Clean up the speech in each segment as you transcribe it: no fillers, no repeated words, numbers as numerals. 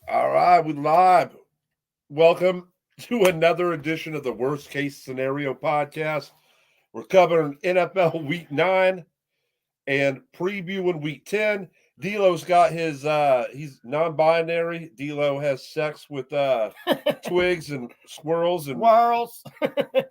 All right, we live. Welcome to another edition of the Worst Case Scenario podcast. We're covering NFL Week 9 and previewing Week 10. D'Lo's got his he's non-binary. D'Lo has sex with twigs and squirrels and Squirrels.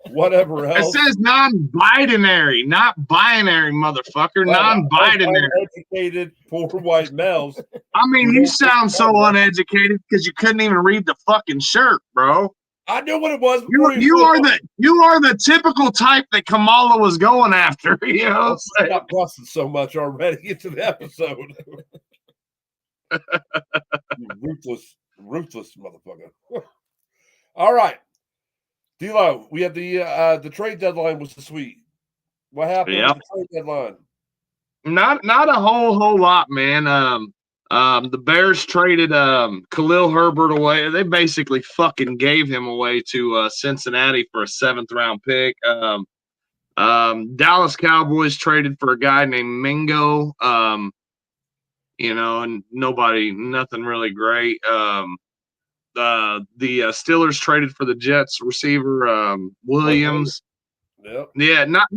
whatever It else. says non-binary, not binary, motherfucker. Non-binary. Uneducated poor white males. I mean, you sound so uneducated because you couldn't even read the fucking shirt, bro. I knew what it was. You are the typical type that Kamala was going after. You know, Let's stop busting so much already into the episode. You ruthless motherfucker. All right, D'Lo, we had the trade deadline was this week. What happened with the trade deadline? Not a whole lot, man. The Bears traded Khalil Herbert away. They basically fucking gave him away to Cincinnati for a 7th round pick. Dallas Cowboys traded for a guy named Mingo. And nothing really great. The Steelers traded for the Jets receiver Williams. Yep. Yeah, not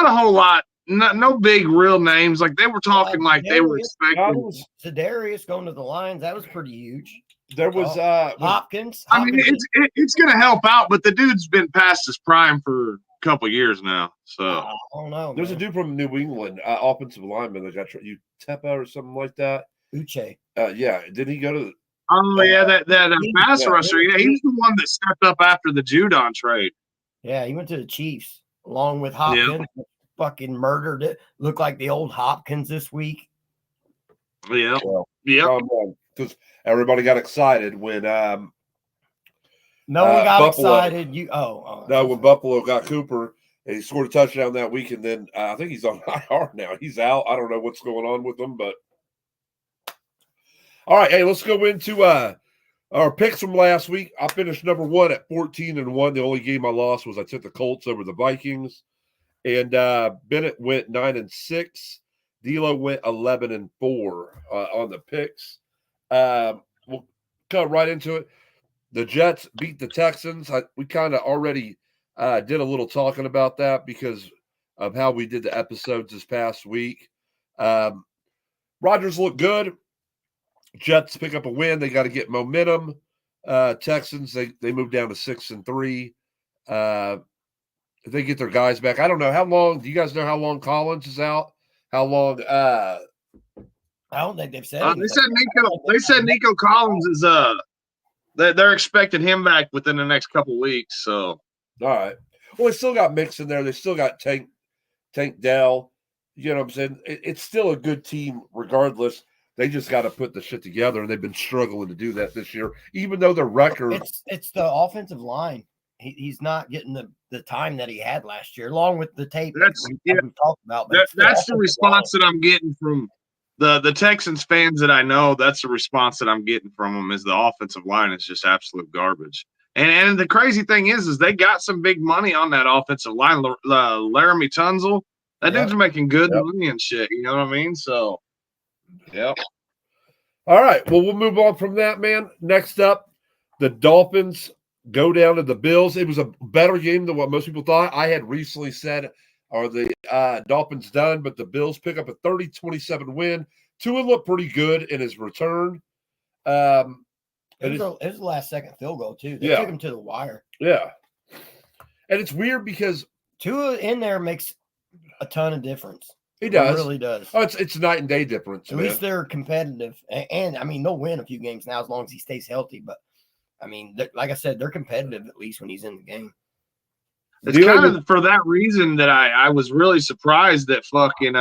a whole lot. No big real names. Like they were talking they were expecting Za'Darius going to the Lions. That was pretty huge. There was Hopkins. I mean, it's going to help out, but the dude's been past his prime for a couple years now. So I don't know. There's a dude from New England, offensive lineman that got Utepa or something like that. Uche. Yeah, did he go to? That pass rusher. Yeah, he's the one that stepped up after the Judon trade. Yeah, he went to the Chiefs along with Hopkins. Yeah. Fucking murdered it. Looked like the old Hopkins this week. Yeah. Because everybody got excited when no one got Buffalo, excited. When Buffalo got Cooper and he scored a touchdown that week, and then I think he's on IR now. He's out. I don't know what's going on with him, but all right. Hey, let's go into our picks from last week. I finished number 1 at 14-1. The only game I lost was I took the Colts over the Vikings. And Bennett went 9-6. D'Lo went 11-4 on the picks. We'll cut right into it. The Jets beat the Texans. We kind of already did a little talking about that because of how we did the episodes this past week. Rodgers looked good. Jets pick up a win. They got to get momentum. Texans, they moved down to 6-3. If they get their guys back, I don't know how long. Do you guys know how long Collins is out? How long? I don't think they've said. They said Nico Collins is they're expecting him back within the next couple of weeks. So all right. Well, they still got Mix in there. They still got Tank Dell. You know what I'm saying? It's still a good team regardless. They just got to put the shit together, and they've been struggling to do that this year, even though their record. It's the offensive line. He's not getting the time that he had last year, along with the tape we talked about. That's the response that I'm getting from the Texans fans that I know. That's the response that I'm getting from them is the offensive line is just absolute garbage. And the crazy thing is they got some big money on that offensive line. Laramie Tunzel, that dude's making good money and shit. You know what I mean? So, yeah. All right. Well, we'll move on from that, man. Next up, the Dolphins go down to the Bills. It was a better game than what most people thought. I had recently said, are the Dolphins done? But the Bills pick up a 30-27 win. Tua looked pretty good in his return. It was the last-second field goal, too. They took him to the wire. Yeah. And it's weird because Tua in there makes a ton of difference. He does. It really does. Oh, it's night and day difference. At least they're competitive. And, I mean, they'll win a few games now as long as he stays healthy. But, I mean, like I said, they're competitive at least when he's in the game. It's kind of for that reason that I was really surprised that fucking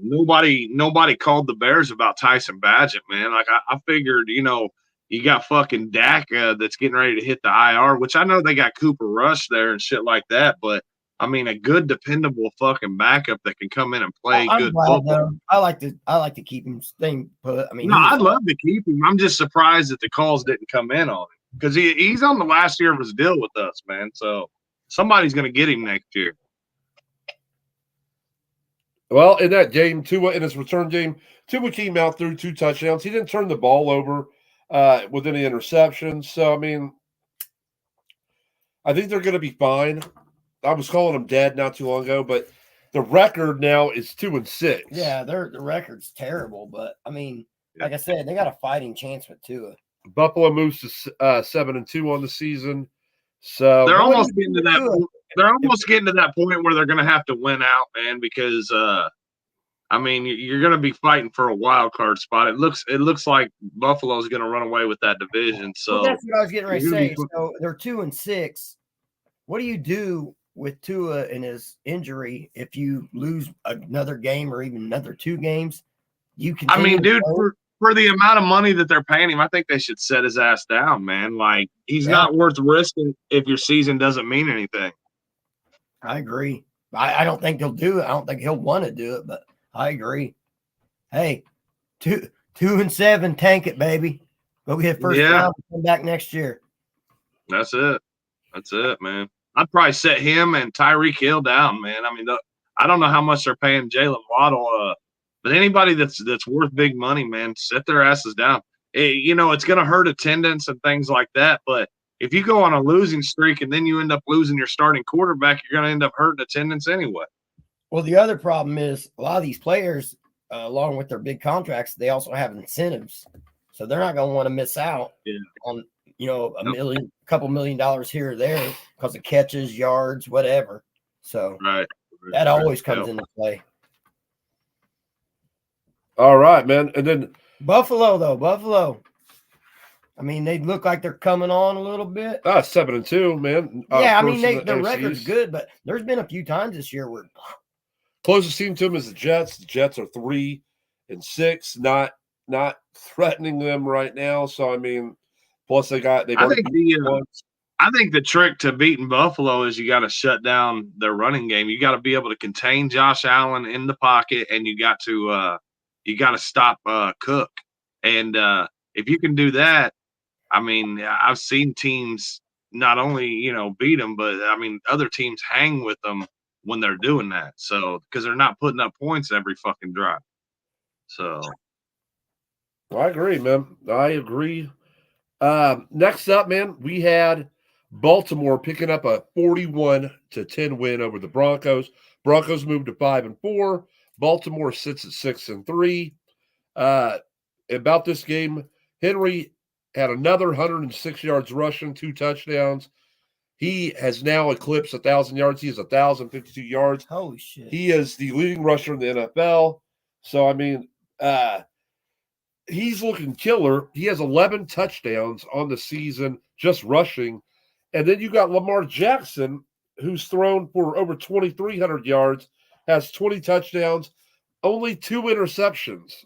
nobody called the Bears about Tyson Badgett, man. Like I figured, you got fucking Dak that's getting ready to hit the IR, which I know they got Cooper Rush there and shit like that, but I mean a good dependable fucking backup that can come in and play good football. I like to keep him staying put. I mean, I'd love to keep him. I'm just surprised that the calls didn't come in on him because he's on the last year of his deal with us, man. So somebody's going to get him next year. Well, in that game, Tua, in his return game, Tua came out through 2 touchdowns. He didn't turn the ball over. with any interceptions. So, I mean, I think they're going to be fine. I was calling them dead not too long ago, but the record now is 2-6. Yeah, the record's terrible, but I mean, like I said, they got a fighting chance with Tua. Buffalo moves to 7-2 on the season. So they're almost getting to that. They're almost getting to that point where they're going to have to win out, man, because I mean, you're going to be fighting for a wild card spot. It looks like Buffalo's going to run away with that division. So well, that's what I was getting ready to say. So they're 2-6. What do you do with Tua and his injury if you lose another game or even another 2 games? You can. I mean, dude, for the amount of money that they're paying him, I think they should set his ass down, man. Like, he's not worth risking if your season doesn't mean anything. I agree. I don't think he'll do it. I don't think he'll want to do it, but I agree. Hey, 2-7, tank it, baby. Go get first round and come back next year. That's it, man. I'd probably set him and Tyreek Hill down, man. I mean, I don't know how much they're paying Jalen Waddle, but anybody that's worth big money, man, set their asses down. It's going to hurt attendance and things like that, but if you go on a losing streak and then you end up losing your starting quarterback, you're going to end up hurting attendance anyway. Well, the other problem is a lot of these players, along with their big contracts, they also have incentives. So they're not going to want to miss out on, a couple $1 million here or there because of catches, yards, whatever. So that always comes into play. All right, man. And then Buffalo. I mean, they look like they're coming on a little bit. 7-2, man. Yeah, I mean, their record's good, but there's been a few times this year where closest team to them is the Jets. The Jets are 3-6, not threatening them right now. So I mean, plus I think the trick to beating Buffalo is you got to shut down their running game. You got to be able to contain Josh Allen in the pocket, and you got to stop Cook. And if you can do that, I mean, I've seen teams not only beat them, but I mean other teams hang with them when they're doing that. So because they're not putting up points every fucking drive. So I agree, man. I agree. Next up, man, we had Baltimore picking up a 41-10 win over the Broncos. Broncos moved to 5-4. Baltimore sits at 6-3. About this game, Henry had another 106 yards rushing, 2 touchdowns. He has now eclipsed 1,000 yards. He has 1,052 yards. Holy shit. He is the leading rusher in the NFL. So, I mean, he's looking killer. He has 11 touchdowns on the season, just rushing. And then you got Lamar Jackson, who's thrown for over 2,300 yards, has 20 touchdowns, only 2 interceptions.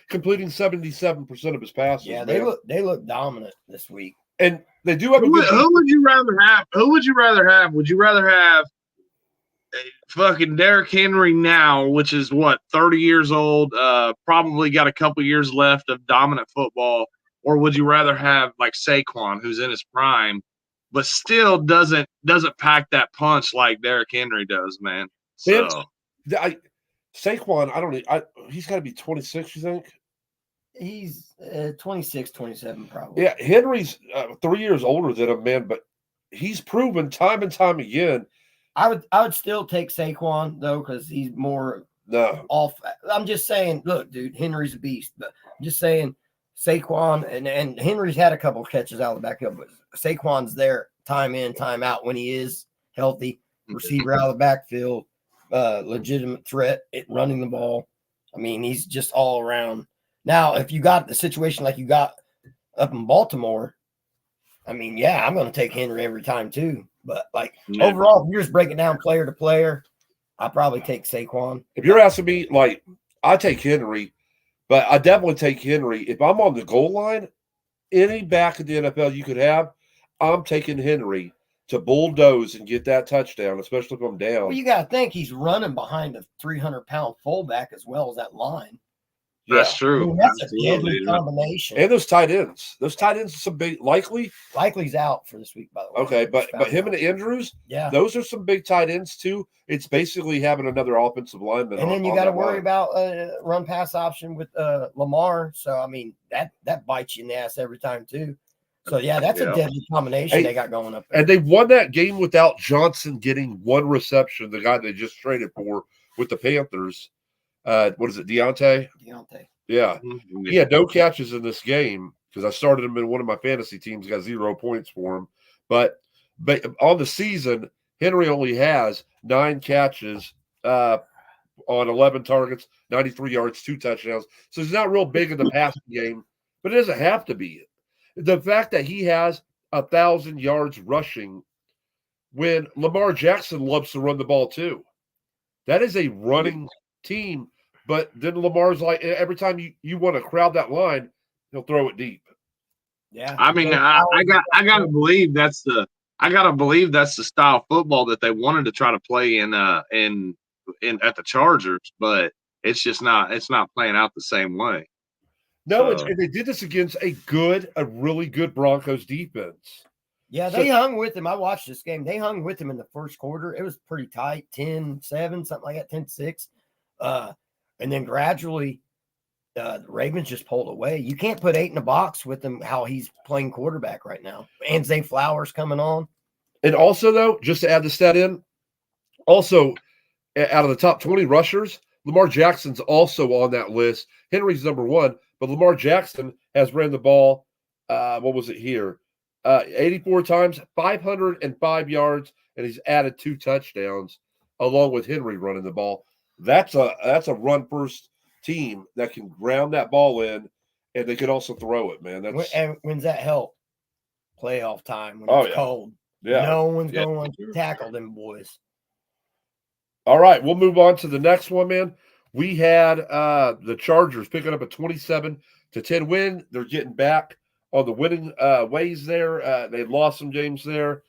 Completing 77% of his passes. Yeah, they look dominant this week. And they do have who would you rather have? Would you rather have fucking Derrick Henry now, which is 30 years old, probably got a couple years left of dominant football, or would you rather have like Saquon, who's in his prime, but still doesn't pack that punch like Derrick Henry does, man? So Saquon, he's got to be 26, you think? He's 26, 27 probably. Yeah, Henry's 3 years older than him, man, but he's proven time and time again. I would still take Saquon, though, because he's more off. I'm just saying, look, dude, Henry's a beast, but I'm just saying Saquon, and Henry's had a couple of catches out of the backfield, but Saquon's there time in, time out when he is healthy, receiver out of the backfield, legitimate threat at running the ball. I mean, he's just all around. Now, if you got the situation like you got up in Baltimore, I mean, yeah, I'm going to take Henry every time too. But overall, if you're just breaking down player to player, I'll probably take Saquon. If you're asking me, I take Henry, but I definitely take Henry. If I'm on the goal line, any back in the NFL you could have, I'm taking Henry to bulldoze and get that touchdown, especially if I'm down. Well, you got to think he's running behind a 300-pound fullback as well as that line. Yeah. That's true. I mean, that's a deadly combination. And those tight ends. Those tight ends are some big. Likely's out for this week, by the way. Okay, but him and Andrews, those are some big tight ends too. It's basically having another offensive lineman. And then you got to worry about run pass option with Lamar. So I mean that bites you in the ass every time too. So yeah, that's a deadly combination they got going up there. And they won that game without Johnson getting one reception. The guy they just traded for with the Panthers. What is it, Deontay? Yeah. Mm-hmm. He had no catches in this game because I started him in one of my fantasy teams, got 0 points for him. But on the season, Henry only has 9 catches on 11 targets, 93 yards, 2 touchdowns. So he's not real big in the passing game, but it doesn't have to be. The fact that he has 1,000 yards rushing when Lamar Jackson loves to run the ball too. That is a running team. But then Lamar's like, every time you want to crowd that line, he'll throw it deep. Yeah. I mean, I gotta believe that's the style of football that they wanted to try to play in at the Chargers, but it's not playing out the same way. No, and they did this against a really good Broncos defense. Yeah, they hung with him. I watched this game. They hung with him in the first quarter. It was pretty tight, 10-7, something like that, 10-6. And then gradually, the Ravens just pulled away. You can't put 8 in the box with him, how he's playing quarterback right now. And Zay Flowers coming on. And also, though, just to add the stat in, also, out of the top 20 rushers, Lamar Jackson's also on that list. Henry's number 1, but Lamar Jackson has ran the ball, 84 times, 505 yards, and he's added 2 touchdowns along with Henry running the ball. That's a run first team that can ground that ball in, and they can also throw it, man. And when's that help? Playoff time when it's cold. Yeah. No one's going to tackle them boys. All right, we'll move on to the next one, man. We had the Chargers picking up a 27-10 win. They're getting back on the winning ways there. They lost some games there.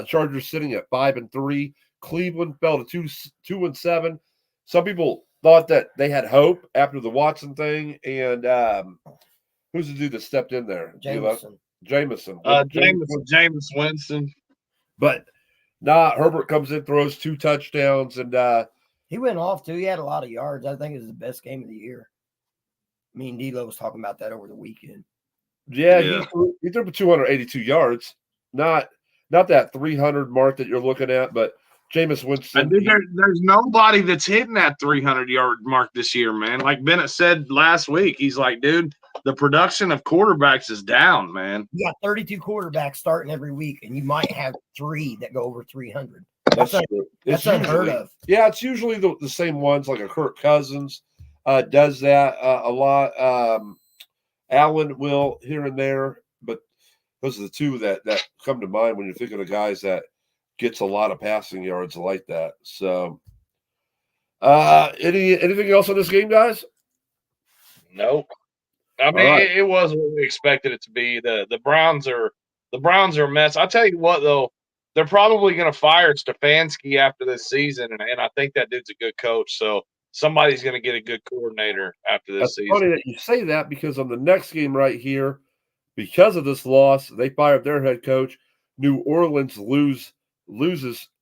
Chargers sitting at 5-3. Cleveland fell to 2-7. Some people thought that they had hope after the Watson thing. And who's the dude that stepped in there? Jameson. Jameis Winston. But Herbert comes in, throws 2 touchdowns, and he went off too. He had a lot of yards. I think it was the best game of the year. Me and D'Lo was talking about that over the weekend. Yeah. He threw for 282 yards. Not that 300 mark that you're looking at, but Jameis Winston. There's nobody that's hitting that 300-yard mark this year, man. Like Bennett said last week, he's like, dude, the production of quarterbacks is down, man. You got 32 quarterbacks starting every week, and you might have 3 that go over 300. That's unheard of. Yeah, it's usually the same ones, like a Kirk Cousins does that a lot. Allen will here and there, but those are the 2 that come to mind when you're thinking of guys that gets a lot of passing yards like that. So, anything else on this game, guys? Nope. I mean, it was what we expected it to be. The Browns are a mess. I'll tell you what, though, they're probably going to fire Stefanski after this season, and I think that dude's a good coach. So somebody's going to get a good coordinator after this season. It's funny that you say that because on the next game right here, because of this loss, they fired their head coach. New Orleans loses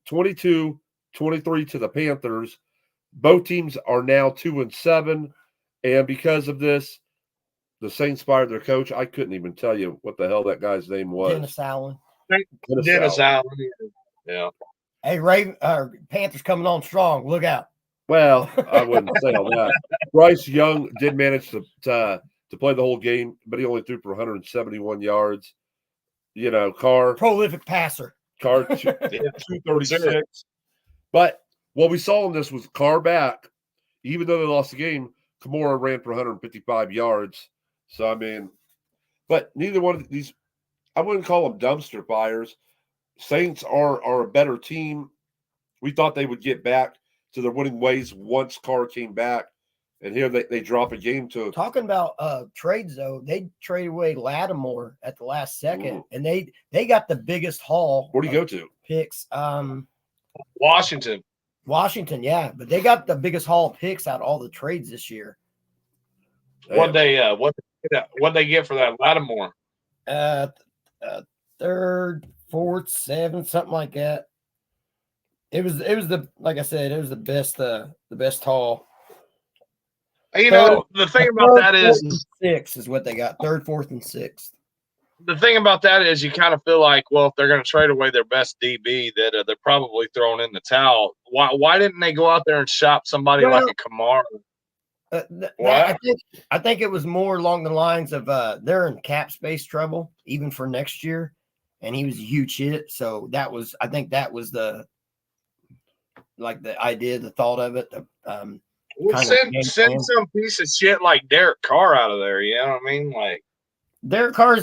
22-23 to the Panthers. Both teams are now 2-7, and because of this, the Saints fired their coach. I couldn't even tell you what the hell that guy's name was. Dennis Allen. Dennis Allen. Yeah. Hey, Panthers coming on strong. Look out. Well, I wouldn't say all that. Bryce Young did manage to play the whole game, but he only threw for 171 yards. Carr. Prolific passer. Carr 236. But what we saw in this was Carr back. Even though they lost the game, Kamara ran for 155 yards. So, I mean, but neither one of these, I wouldn't call them dumpster fires. Saints are a better team. We thought they would get back to their winning ways once Carr came back. And here they drop a game to. Talking about trades, though, they traded away Lattimore at the last second, and they got the biggest haul. Where do you go to? Picks. Washington, yeah, but they got the biggest haul of picks out of all the trades this year. What they get for that Lattimore? Third, fourth, seventh, something like that. It was like I said, it was the best haul. You know, the thing about that is six is what they got. Third, fourth, and sixth. The thing about that is you kind of feel like, well, if they're going to trade away their best DB, that they're probably throwing in the towel. Why didn't they go out there and shop somebody like a Kamara? I think it was more along the lines of they're in cap space trouble even for next year, and he was a huge hit. So I think that was the idea, the thought of it. Send some piece of shit like Derek Carr out of there. You know what I mean? Like Derek Carr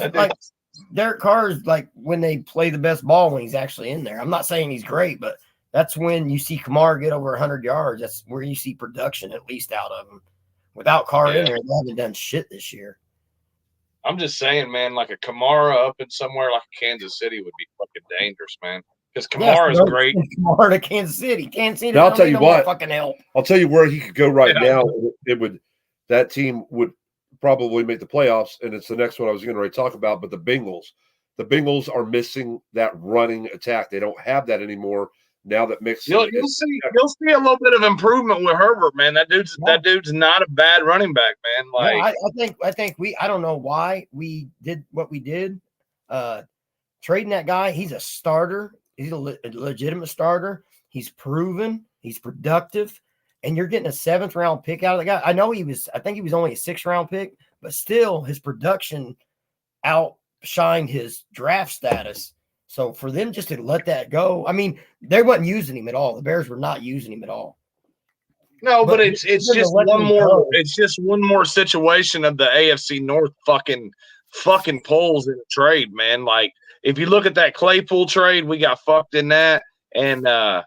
is like when they play the best ball when he's actually in there. I'm not saying he's great, but that's when you see Kamara get over 100 yards. That's where you see production at least out of him. Without Carr in there, they haven't done shit this year. I'm just saying, man, like a Kamara up in somewhere like Kansas City would be fucking dangerous, man. Because Kamara is great. Kamara to Kansas City. Kansas City. I'll tell you what. Fucking help. I'll tell you where he could go right now. That team would probably make the playoffs, and it's the next one I was going to talk about. But the Bengals are missing that running attack. They don't have that anymore. Now that Mixon, you'll see a little bit of improvement with Herbert, man. That dude's not a bad running back, man. Like I think I don't know why we did what we did. Trading that guy, he's a starter. He's a legitimate starter. He's proven. He's productive, and you're getting a 7th round pick out of the guy. I think he was only a 6th round pick, but still his production outshined his draft status. So for them just to let that go, I mean, they wasn't using him at all. The Bears were not using him at all. No, but it's just one more. Go. It's just one more situation of the AFC North fucking polls in a trade, man. Like if you look at that Claypool trade, we got fucked in that, and look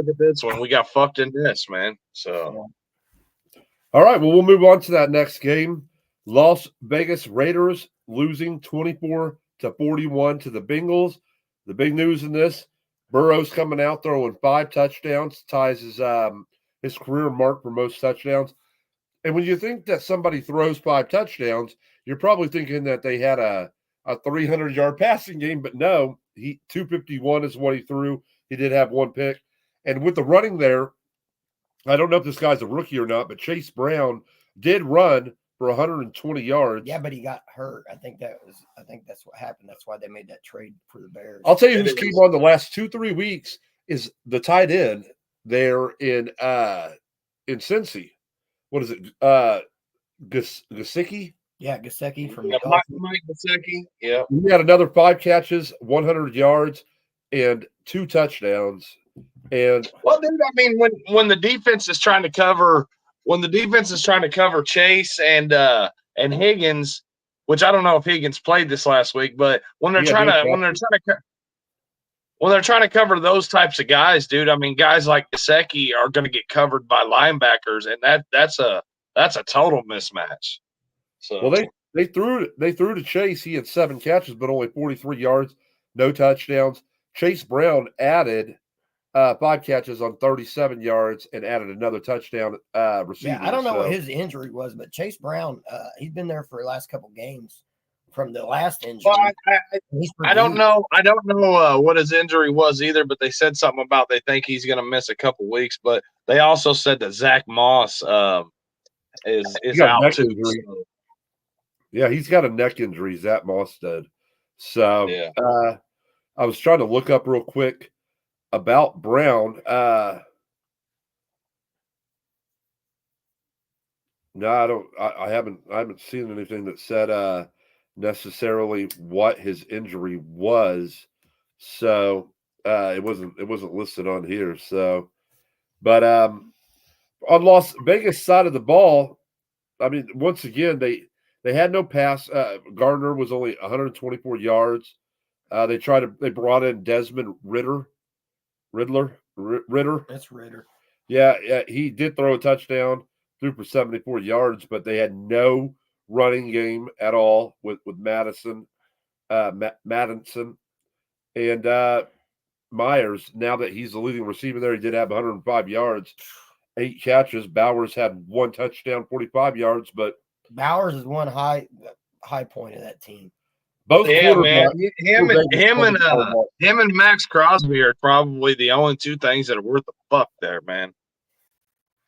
at this one, we got fucked in this, man. So, all right, well, we'll move on to that next game. Las Vegas Raiders losing 24-41 to the Bengals. The big news in this: Burrow's coming out throwing 5 touchdowns, ties his career mark for most touchdowns. And when you think that somebody throws 5 touchdowns, you're probably thinking that they had a 300-yard passing game, but no, 251 is what he threw. He did have 1 pick. And with the running there, I don't know if this guy's a rookie or not, but Chase Brown did run for 120 yards. Yeah, but he got hurt. I think that's what happened. That's why they made that trade for the Bears. I'll tell you who's came on the last 2-3 weeks is the tight end there in Cincy. What is it? Gesicki? Yeah, Gesicki from Mike Gesicki. Yeah. He had another 5 catches, 100 yards, and 2 touchdowns. And well, dude, I mean, when the defense is trying to cover Chase and Higgins, which I don't know if Higgins played this last week, but when they're trying to cover those types of guys, dude, I mean, guys like Gesicki are going to get covered by linebackers, and that's a total mismatch. So well, they threw to Chase. He had 7 catches, but only 43 yards, no touchdowns. Chase Brown added 5 catches on 37 yards and added another touchdown receiving. Yeah, I don't know what his injury was, but Chase Brown, he's been there for the last couple games from the last injury. Well, I don't know. I don't know what his injury was either, but they said something about they think he's going to miss a couple weeks. But they also said that Zach Moss is out too. So. Yeah, he's got a neck injury. Zach Moss did. So yeah. I was trying to look up real quick about Brown. No, I haven't seen anything that said necessarily what his injury was. So it wasn't listed on here. So, but on Las Vegas side of the ball, I mean, once again they had no pass. Gardner was only 124 yards. They brought in Desmond Ritter. That's Ritter. Yeah, he did throw a touchdown, threw for 74 yards, but they had no running game at all with Madison, Madison, and Myers. Now that he's the leading receiver there, he did have 105 yards, 8 catches. Bowers had 1 touchdown, 45 yards, but Bowers is one high point of that team. Both man. Him and Max Crosby are probably the only 2 things that are worth a fuck there, man.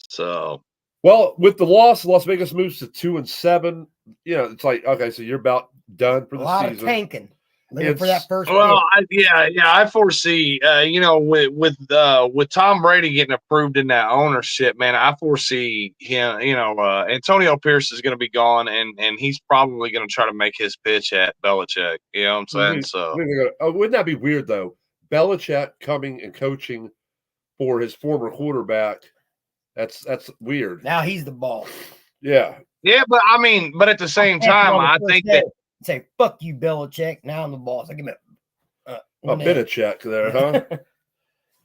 So, well, with the loss, Las Vegas moves to 2-7. You know, it's like, okay, so you're about done for the season. A lot of tanking. Looking for that first. Well, I foresee, with Tom Brady getting approved in that ownership, man, I foresee him. Antonio Pierce is going to be gone, and he's probably going to try to make his pitch at Belichick. You know what I'm saying? Wouldn't that be weird though? Belichick coming and coaching for his former quarterback. That's weird. Now he's the boss. Yeah. Yeah, but at the same time, I think that. Say, fuck you, Belichick. Now I'm the boss. I give me a bit of check there, huh?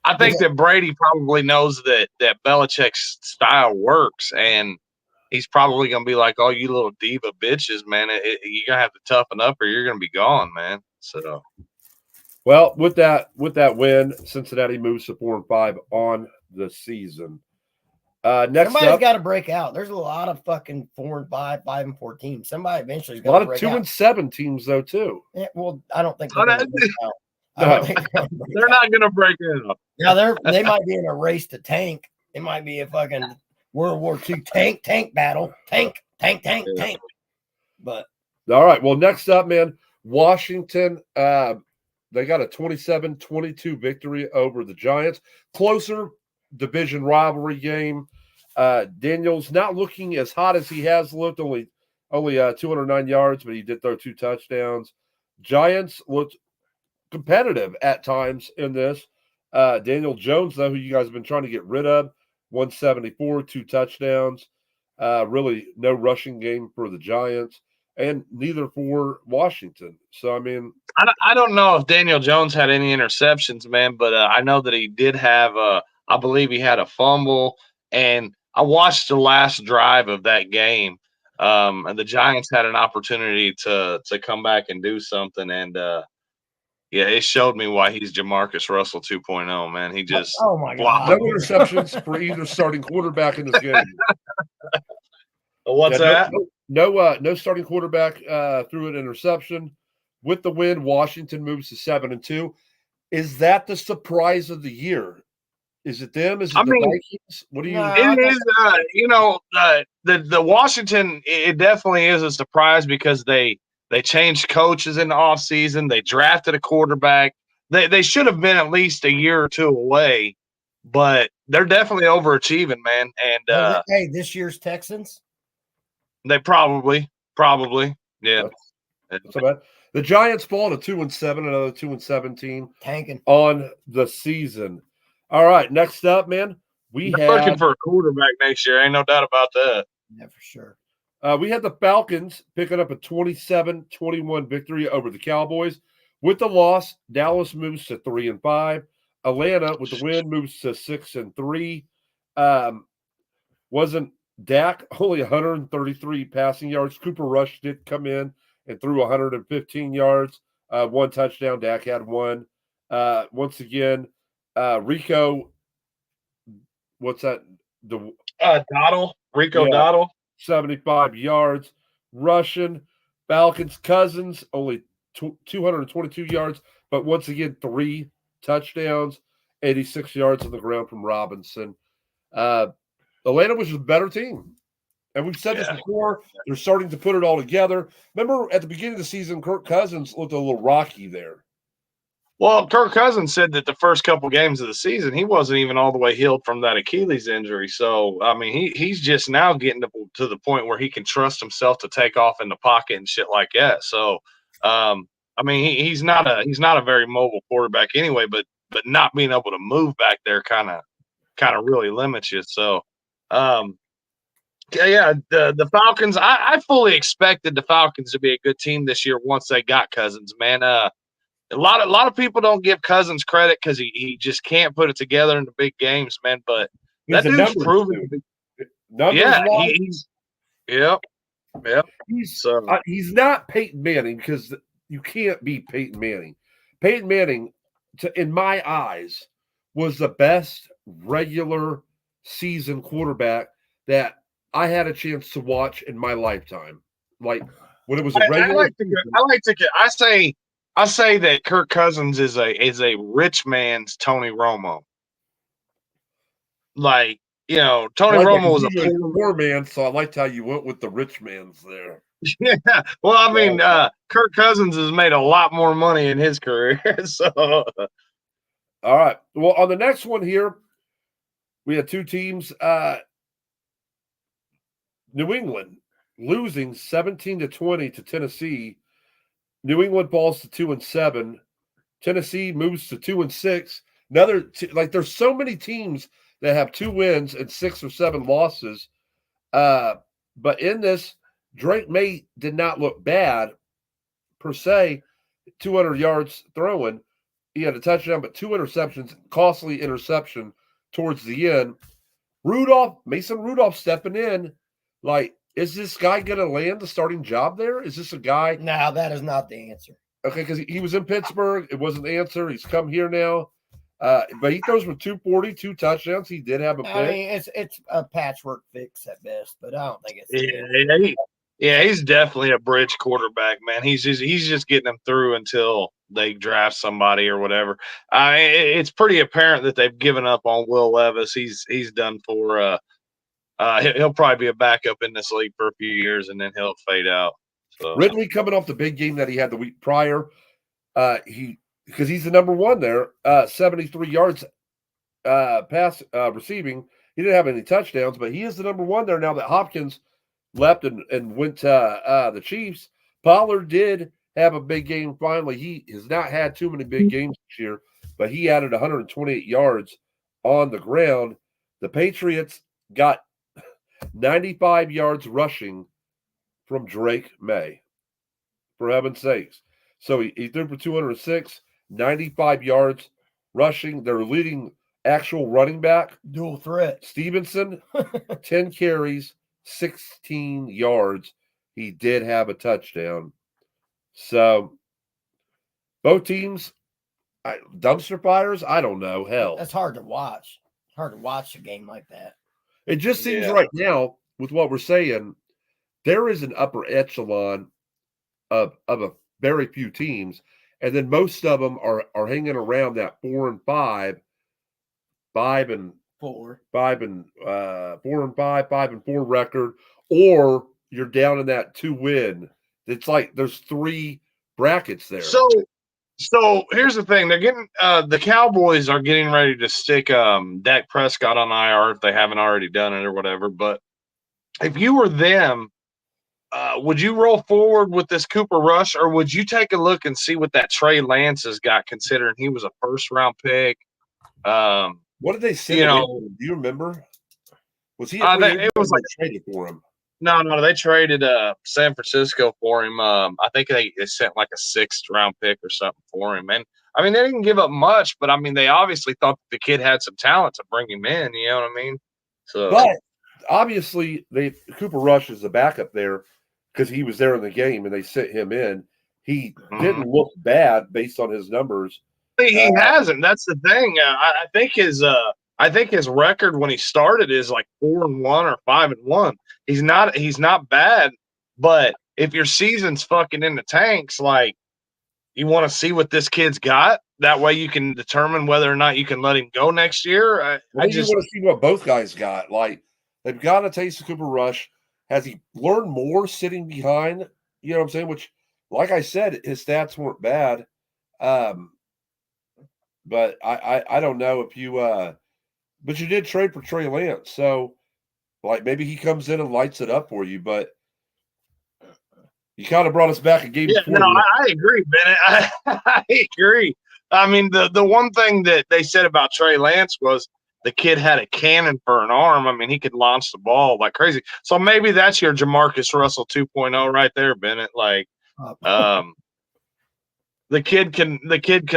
I think that Brady probably knows that Belichick's style works, and he's probably going to be like, "Oh, you little diva bitches, man! You're gonna have to toughen up, or you're going to be gone, man." So, well, with that win, Cincinnati moves to 4-5 on the season. Next somebody's got to break out. There's a lot of fucking 4-5, 5-4 teams. Somebody eventually got to break out. A lot of 2-7 teams though too. Yeah, well, I don't think they're gonna break out. They're not going to break out. Now they might be in a race to tank. It might be a fucking World War II tank battle. Tank. But all right. Well, next up, man, Washington. They got a 27-22 victory over the Giants. Closer division rivalry game. Daniels not looking as hot as he has looked. Only 209 yards, but he did throw 2 touchdowns. Giants looked competitive at times in this. Daniel Jones, though, who you guys have been trying to get rid of, 174, 2 touchdowns. Really no rushing game for the Giants, and neither for Washington. So, I mean, I don't know if Daniel Jones had any interceptions, man, but I know that he did have I believe he had a fumble, and I watched the last drive of that game, and the Giants had an opportunity to come back and do something, and yeah, it showed me why he's Jamarcus Russell 2.0, man. He just no interceptions for either starting quarterback in this game. What's that? No starting quarterback threw an interception. With the win, Washington moves to 7-2. Is that the surprise of the year? Is it them? Is it the Vikings? What do you? It is. The Washington. It definitely is a surprise because they changed coaches in the offseason. They drafted a quarterback. They should have been at least a year or 2 away, but they're definitely overachieving, man. And hey, this year's Texans. They probably, yeah. That's bad. The Giants fall to 2-7, another 2-7 team tanking on the season. All right, next up, man, they're looking for a quarterback next year. Ain't no doubt about that. Yeah, for sure. We had the Falcons picking up a 27-21 victory over the Cowboys. With the loss, Dallas moves to 3-5. Atlanta, with the win, moves to 6-3. Wasn't Dak only 133 passing yards? Cooper Rush did come in and threw 115 yards, 1 touchdown. Dak had 1. Once again, Rico, what's that? Dottle, Dottle. 75 yards rushing. Falcons Cousins only 222 yards, but once again 3 touchdowns, 86 yards on the ground from Robinson. Atlanta was a better team, and we've said this before. They're starting to put it all together. Remember at the beginning of the season, Kirk Cousins looked a little rocky there. Well, Kirk Cousins said that the first couple games of the season, he wasn't even all the way healed from that Achilles injury. So, I mean, he's just now getting to the point where he can trust himself to take off in the pocket and shit like that. So, I mean, he's not a very mobile quarterback anyway, but not being able to move back there kind of really limits you. So, the Falcons, I fully expected the Falcons to be a good team this year once they got Cousins, man. A lot of people don't give Cousins credit because he just can't put it together in the big games, man. But that dude's proven. He's not Peyton Manning because you can't beat Peyton Manning. Peyton Manning, in my eyes, was the best regular season quarterback that I had a chance to watch in my lifetime. Like when it was a regular. I say that Kirk Cousins is a rich man's Tony Romo. Like, you know, Tony Romo was a poor man, so I liked how you went with the rich man's there. Yeah. Well, I mean, Kirk Cousins has made a lot more money in his career. So all right. Well, on the next one here, we had two teams. New England losing 17-20 to Tennessee. New England falls to 2-7. Tennessee moves to 2-6. There's so many teams that have 2 wins and 6 or 7 losses. But in this, Drake May did not look bad per se. 200 yards throwing. He had a touchdown, but 2 interceptions, costly interception towards the end. Mason Rudolph stepping in. Like, is this guy going to land the starting job there? Is this a guy? No, that is not the answer. Okay, because he was in Pittsburgh. It wasn't the answer. He's come here now. But he throws for 240, 2 touchdowns. He did have a pick. I mean, it's a patchwork fix at best, but I don't think it's he's definitely a bridge quarterback, man. He's just getting them through until they draft somebody or whatever. It's pretty apparent that they've given up on Will Levis. He's done for. He'll probably be a backup in this league for a few years, and then he'll fade out. So. Ridley coming off the big game that he had the week prior, because he's the number one there, 73 yards pass receiving. He didn't have any touchdowns, but he is the number one there now that Hopkins left and went to the Chiefs. Pollard did have a big game finally. He has not had too many big games this year, but he added 128 yards on the ground. The Patriots got 95 yards rushing from Drake May, for heaven's sakes. So he threw for 206, 95 yards rushing. Their leading actual running back, dual threat, Stevenson, 10 carries, 16 yards. He did have a touchdown. So both teams, dumpster fires, I don't know. Hell, that's hard to watch. Hard to watch a game like that. It just seems right now, with what we're saying, there is an upper echelon of a very few teams, and then most of them are hanging around that 4-5, 5-4, 5-4 record, or you're down in that 2-win. It's like there's 3 brackets there. So here's the thing: they're getting the Cowboys are getting ready to stick Dak Prescott on IR if they haven't already done it or whatever. But if you were them, would you roll forward with this Cooper Rush, or would you take a look and see what that Trey Lance has got, considering he was a first-round pick? What did they say? Do you remember? Was he? It was like traded for him. No, they traded San Francisco for him. I think they sent like a 6th-round pick or something for him. And, I mean, they didn't give up much, but, I mean, they obviously thought the kid had some talent to bring him in. You know what I mean? So, but obviously, Cooper Rush is the backup there because he was there in the game, and they sent him in. He didn't look bad based on his numbers. He hasn't. That's the thing. I think his record when he started is like 4-1 or 5-1. He's not bad, but if your season's fucking in the tanks, like, you want to see what this kid's got. That way you can determine whether or not you can let him go next year. I just want to see what both guys got. Like, they've got a taste of Cooper Rush. Has he learned more sitting behind? You know what I'm saying? Which, like I said, his stats weren't bad. But I don't know if you but you did trade for Trey Lance, so like maybe he comes in and lights it up for you. But you kind of brought us back a game. Yeah, no, I agree, Bennett. I agree. I mean, the one thing that they said about Trey Lance was the kid had a cannon for an arm. I mean, he could launch the ball like crazy. So maybe that's your Jamarcus Russell 2.0 right there, Bennett. Like, the kid can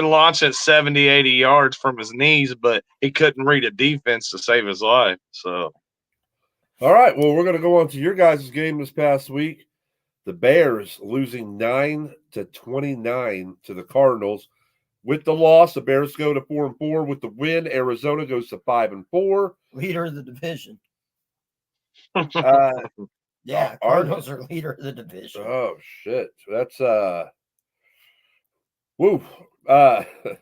launch at 70, 80 yards from his knees, but he couldn't read a defense to save his life. So, all right. Well, we're going to go on to your guys' game this past week. The Bears losing 9-29 to the Cardinals. With the loss, the Bears go to 4-4. With the win, Arizona goes to 5-4. Leader of the division. Yeah, Cardinals are leader of the division. Oh shit. That's woo.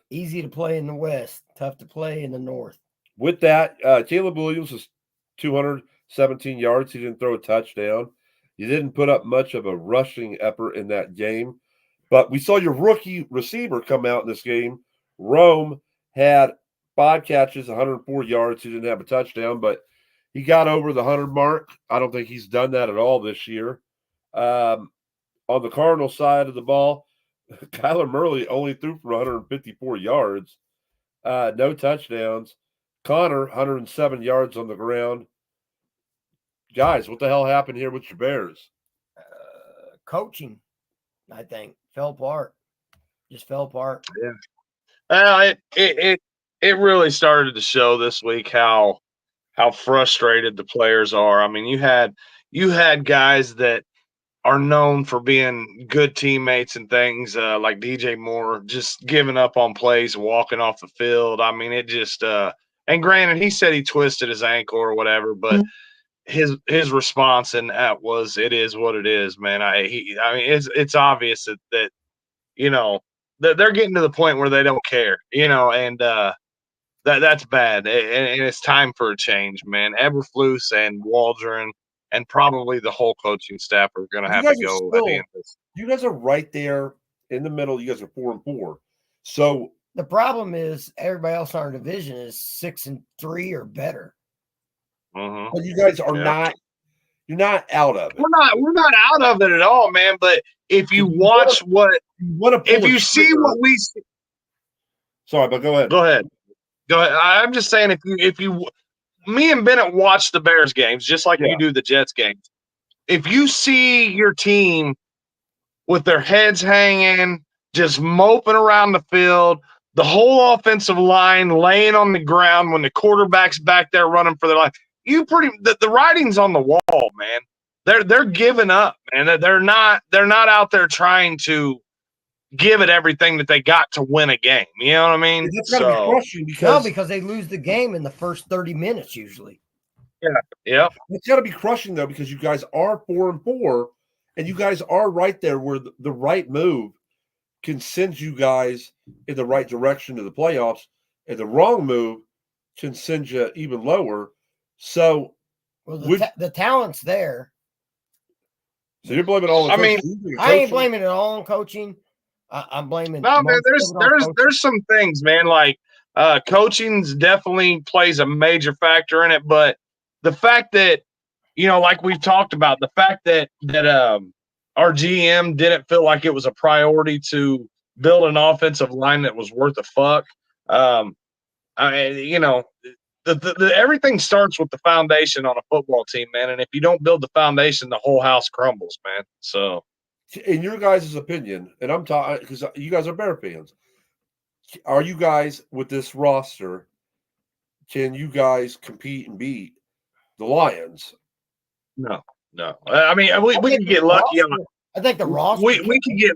Easy to play in the West, tough to play in the North. With that, Caleb Williams was 217 yards. He didn't throw a touchdown. You didn't put up much of a rushing effort in that game. But we saw your rookie receiver come out in this game. Rome had 5 catches, 104 yards. He didn't have a touchdown, but he got over the 100 mark. I don't think he's done that at all this year. On the Cardinal side of the ball, Kyler Murray only threw for 154 yards, no touchdowns. Connor, 107 yards on the ground. Guys, what the hell happened here with your Bears? Coaching, I think, fell apart. Just fell apart. Yeah. It really started to show this week how frustrated the players are. I mean, you had guys that are known for being good teammates and things, like DJ Moore just giving up on plays and walking off the field. I mean, it just and granted, he said he twisted his ankle or whatever, but his response in that was, "It is what it is, man." I mean, it's obvious that you know that they're getting to the point where they don't care, and that's bad, and it's time for a change, man. Eberflus and Waldron and probably the whole coaching staff are going to have to go at the end of this. You guys are right there in the middle. You guys are 4-4. So the problem is everybody else in our division is 6-3 or better. Mm-hmm. But you guys are not. You're not out of it. We're not out of it at all, man. But if you watch if you see what we see. Sorry, but go ahead. Go ahead. I'm just saying, if you me and Bennett watch the Bears games just like you do the Jets games. If you see your team with their heads hanging, just moping around the field, the whole offensive line laying on the ground when the quarterback's back there running for their life, the writing's on the wall, man. They're giving up, man. They're not out there trying to give it everything that they got to win a game. You know what I mean? That's got to be crushing because they lose the game in the first 30 minutes usually. Yeah. It's got to be crushing though, because you guys are 4-4, and you guys are right there where the right move can send you guys in the right direction to the playoffs, and the wrong move can send you even lower. So, the talent's there. So you're blaming all. I ain't blaming it all on coaching. I'm blaming. No, man. There's some things, man. Like coaching's definitely plays a major factor in it, but the fact that like we've talked about, the fact that our GM didn't feel like it was a priority to build an offensive line that was worth a fuck. Everything starts with the foundation on a football team, man. And if you don't build the foundation, the whole house crumbles, man. So, in your guys' opinion, and I'm talking because you guys are Bear fans, are you guys with this roster? Can you guys compete and beat the Lions? No. I mean, we can get lucky. I think the roster. We can get.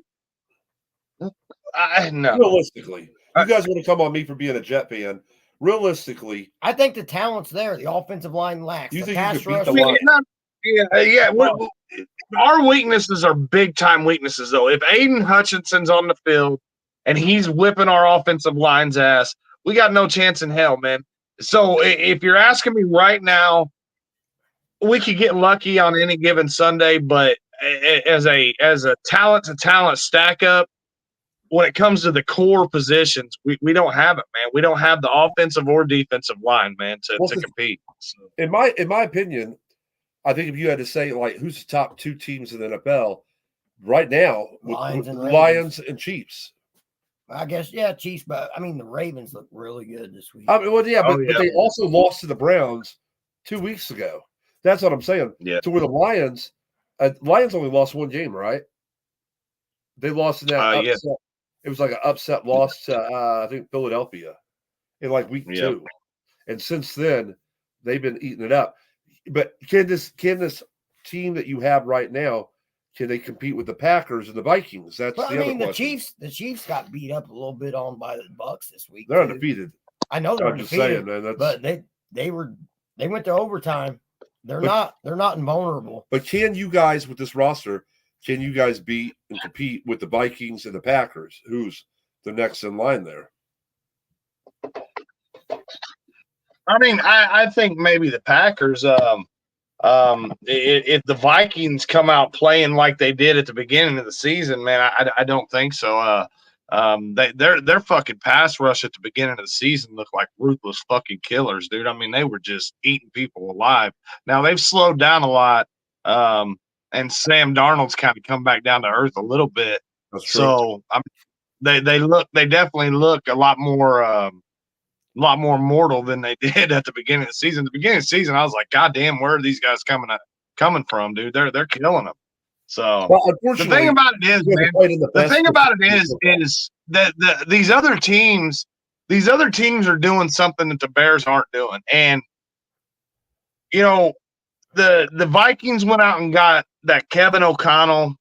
No. Realistically, you guys want to come on me for being a Jet fan. Realistically, I think the talent's there. The offensive line lacks. You the think you pass could beat rush. Yeah. Our weaknesses are big time weaknesses, though. If Aiden Hutchinson's on the field and he's whipping our offensive line's ass, we got no chance in hell, man. So if you're asking me right now, we could get lucky on any given Sunday, but as a talent to talent stack up, when it comes to the core positions, we don't have it, man. We don't have the offensive or defensive line, man, to compete. So. In my opinion, I think if you had to say like who's the top 2 teams in the NFL right now, Lions and Chiefs. I guess Chiefs, but I mean the Ravens look really good this week. I mean, but they also lost to the Browns 2 weeks ago. That's what I'm saying. Yeah. To where the Lions only lost 1 game, right? They lost in that upset. Yeah. It was like an upset loss to I think Philadelphia in like week 2, and since then they've been eating it up. But can this team that you have right now, can they compete with the Packers and the Vikings? That's well, the other question. The Chiefs got beat up a little bit on by the Bucks this week. They're undefeated. I know they're undefeated, just saying, man, but they went to overtime. They're not invulnerable. But can you guys with this roster? Can you guys beat and compete with the Vikings and the Packers? Who's the next in line there? I mean, I think maybe the Packers. If the Vikings come out playing like they did at the beginning of the season, man, I don't think so. Their fucking pass rush at the beginning of the season looked like ruthless fucking killers, dude. I mean, they were just eating people alive. Now they've slowed down a lot, and Sam Darnold's kind of come back down to earth a little bit. That's true. So they definitely look a lot more mortal than they did at the beginning of the season. At the beginning of the season, I was like, God damn, where are these guys coming from, dude? They're killing them. So the thing about it is, man, is that these other teams are doing something that the Bears aren't doing. And you know, the Vikings went out and got that Kevin O'Connell,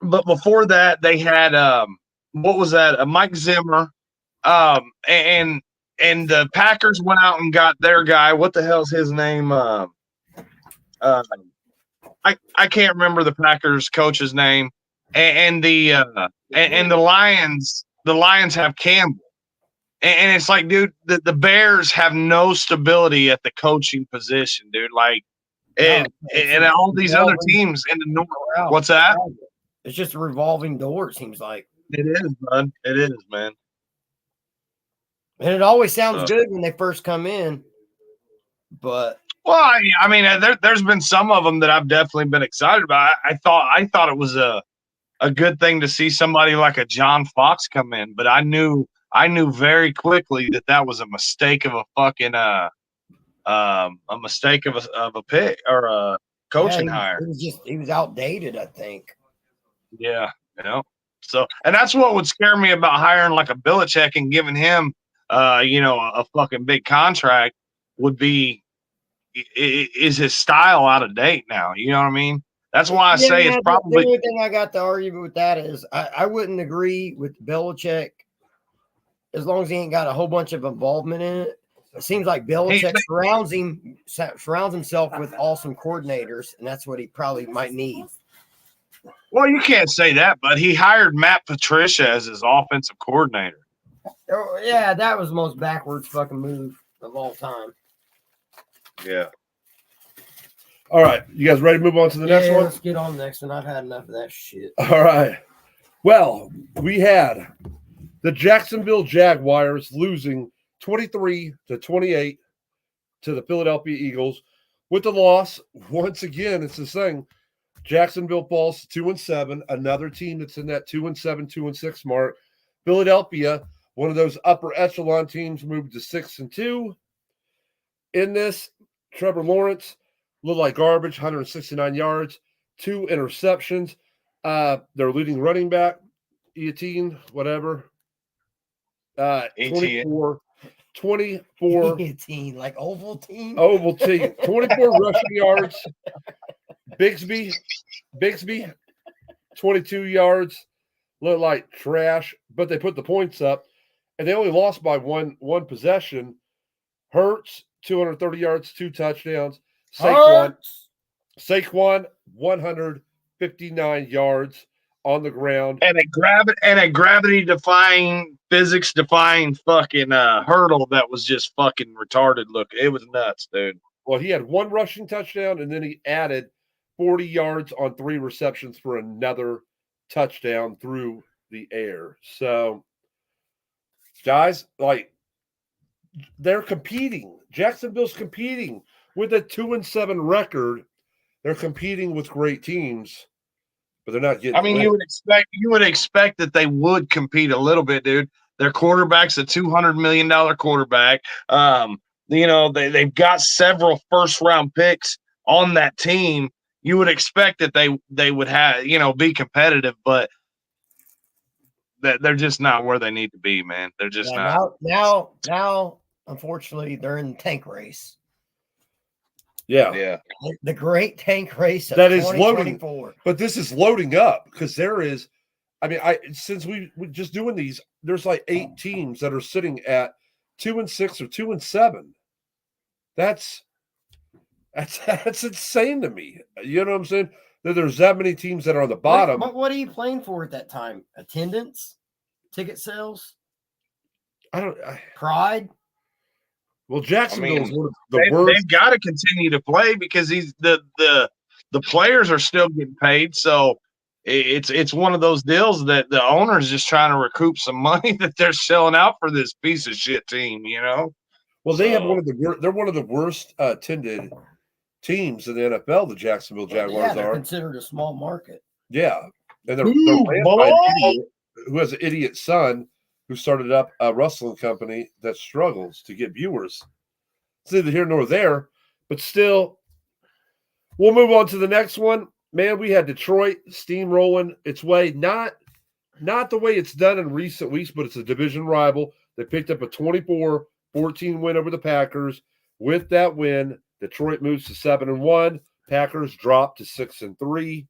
but before that they had what was that? Mike Zimmer. And the Packers went out and got their guy. What the hell's his name? I can't remember the Packers coach's name. And the Lions have Campbell. And it's like, dude, the Bears have no stability at the coaching position, dude. Like, and all these other teams in the North. What's that? It's just a revolving door, it seems like. It is, bud. It is, man. And it always sounds good when they first come in, but I mean, there's been some of them that I've definitely been excited about. I thought it was a good thing to see somebody like a John Fox come in, but I knew very quickly that was a mistake of a fucking a mistake of a pick or a coaching hire. He was outdated, I think. Yeah, you know. So, and that's what would scare me about hiring like a Belichick and giving him a fucking big contract would be, is his style out of date now? You know what I mean? That's why I say it's probably. The only thing I got to argue with that is I wouldn't agree with Belichick as long as he ain't got a whole bunch of involvement in it. It seems like Belichick surrounds himself with awesome coordinators, and that's what he probably might need. Well, you can't say that, but he hired Matt Patricia as his offensive coordinator. Oh, yeah, that was the most backwards fucking move of all time. Yeah. All right. You guys ready to move on to the next one? Let's get on the next one. I've had enough of that shit. All right. Well, we had the Jacksonville Jaguars losing 23-28 to the Philadelphia Eagles. With the loss, once again, it's the thing. Jacksonville falls 2-7, another team that's in that 2-7, 2-6 mark. Philadelphia, one of those upper echelon teams, moved to 6-2. In this, Trevor Lawrence looked like garbage, 169 yards, 2 interceptions. Their leading running back, Etienne, whatever. 24 Etienne, like Ovaltine? Ovaltine, 24 rushing yards. Bigsby, 22 yards. Looked like trash, but they put the points up, and they only lost by one possession. Hurts, 230 yards, 2 touchdowns. Saquon, 159 yards on the ground. And a gravity-defying, physics-defying fucking hurdle that was just fucking retarded. Look, it was nuts, dude. Well, he had 1 rushing touchdown, and then he added 40 yards on 3 receptions for another touchdown through the air. So, guys, like, they're competing. Jacksonville's competing with a 2-7 record. They're competing with great teams, but they're not getting. I mean, you would expect that they would compete a little bit, dude. Their quarterback's a $200 million quarterback. They've got several first-round picks on that team. You would expect that they would have, be competitive, but they're just not where they need to be, man. They're just not. Now, unfortunately, they're in the tank race. Yeah. The Great Tank Race that is loading. But this is loading up because there is, since we just doing these, there's like 8 teams that are sitting at 2-6 or 2-7. That's insane to me. You know what I'm saying? That there's that many teams that are on the bottom. What are you playing for at that time? Attendance, ticket sales, pride. Well, Jacksonville is one of the worst. They've got to continue to play because the players are still getting paid. So it's one of those deals that the owner is just trying to recoup some money that they're selling out for this piece of shit team. Well, they're one of the worst attended teams in the NFL. The Jacksonville Jaguars they're considered a small market. Yeah, and they're ran by an idiot who has an idiot son who started up a wrestling company that struggles to get viewers. It's neither here nor there, but still, we'll move on to the next one. Man, we had Detroit steamrolling its way, not the way it's done in recent weeks, but it's a division rival. They picked up a 24-14 win over the Packers. With that win, Detroit moves to 7-1. Packers drop to 6-3.